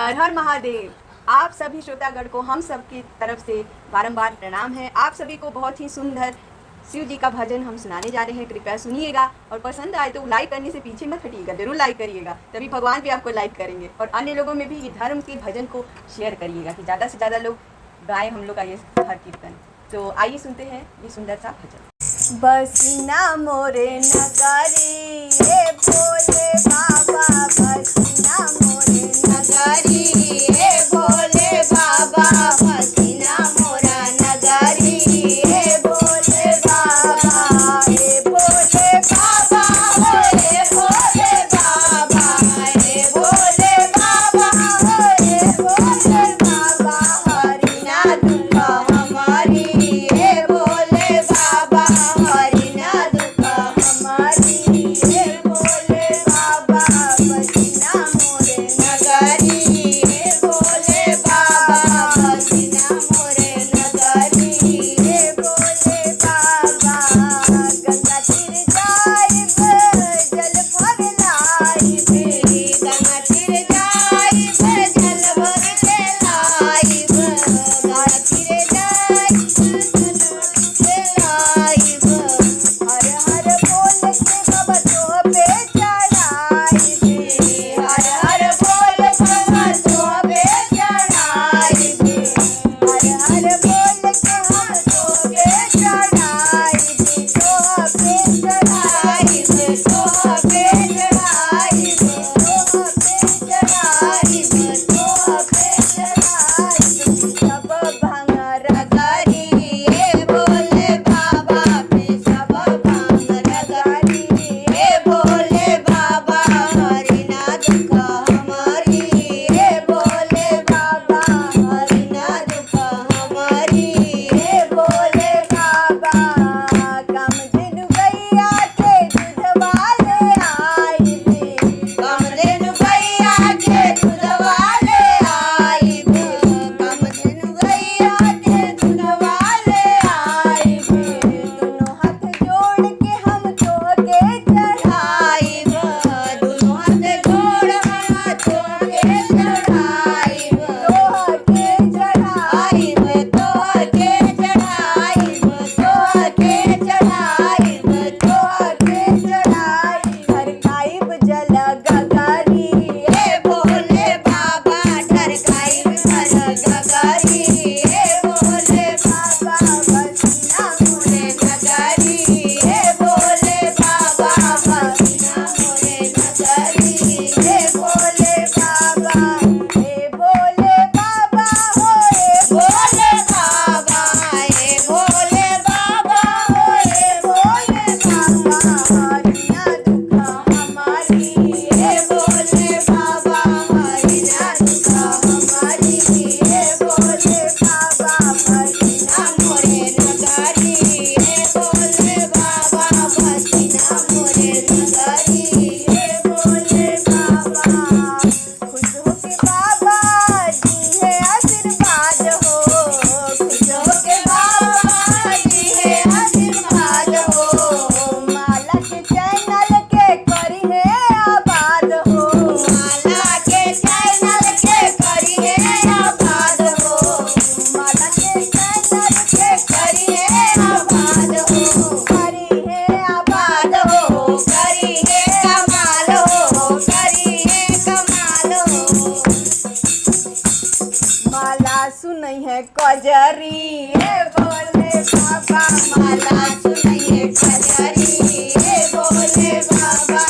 हर हर महादेव। आप सभी श्रोतागण को हम सब की तरफ से बारंबार प्रणाम है। आप सभी को बहुत ही सुंदर शिव जी का भजन हम सुनाने जा रहे हैं। कृपया सुनिएगा और पसंद आए तो लाइक करने से पीछे मत हटिएगा, जरूर लाइक करिएगा, तभी भगवान भी आपको लाइक करेंगे। और अन्य लोगों में भी ये धर्म के भजन को शेयर करिएगा कि ज़्यादा से ज़्यादा लोग गाएं हम लोग का ये हर कीर्तन। तो आइए सुनते हैं ये सुंदर सा भजन। बसना मोरे नगरी हे भोले बाबा, बसना मोरे नगरी हे भोले बाबा, बसना मोरा नगरी हे भोले बाबा, हे भोले बाबा, हे भोले बाबा, हे भोले बाबा, हे भोले बाबा, हरि ना दुख हमारी हे भोले बाबा, हरि ना दुख हमारी हे भोले बाबा, बसना मोरे नगरी हे भोले बाबा, बसना मोरे नगरी हे भोले बाबा, गंगा तीर जाइब जल भर लाइब, गंगा तीर जाइब जल भर के लाइब, गंगा तीर जाइब जल भर के लाइब, हर हर बोल के बाबा तो पे चढ़ाइब, हर हर बोल के बाबा तो पे चढ़ाइब, हर हर बोल के हम तो पे चढ़ाइब, तो पे चढ़ाइब, तो पे चढ़ाइब, तो पे चढ़ाइब, तो पे चढ़ाइब, सब भांग रगरी हे भोले बाबा पे, सब भांग रगरी हे भोले बाबा, हरि ना दुख हमारी हे भोले बाबा, हरि ना दुख हमारी हे भोले बाबा, कामधेनु गैया के दूधवा ले आइब, कामधेनु गैया के दूधवा ले आइब, कामधेनु गैया के दूधवा ले आइब, दोनों हाथ जोड़ के हम तोहके चढ़ाइब, दोनों हाथ जोड़ हम तोहके चढ़ाइब, तोहके चढ़ाइब, तोहके चढ़ाइब, तोहके चढ़ाइब, तोहके चढ़ाइब, ढरकाइब जल गगरी हे भोले बाबा, ढरकाइब जल गगरी हे भोले बाबा, बसना मोरे नगरी हे भोले बाबा, बसना मोरे नगरी हे भोले बाबा, हे भोले बाबा हो हे भोले बाबा, हे भोले बाबा हो हे भोले बाबा, हरि ना दुख हमारी हे भोले बाबा, हरि ना दुख हमारी हे भोले बाबा, बसना मोरे नगरी हे भोले बाबा, बसना मोरे नगरी हे भोले बाबा, खुश होके बाबा जी है आशीर्वाद हो, खुश होके बाबा जी है आशीर्वाद हो, माला के चैनल के करी है आबाद हो, माला के चैनल के करी है आबाद हो, माला के चैनल के करी है आबाद हो, करी है आबाद हो, करी है कमाल हो, करी है कमाल हो, माला सुनई है कजरी हे भोले बाबा, माला सुनई है कजरी हे भोले बाबा,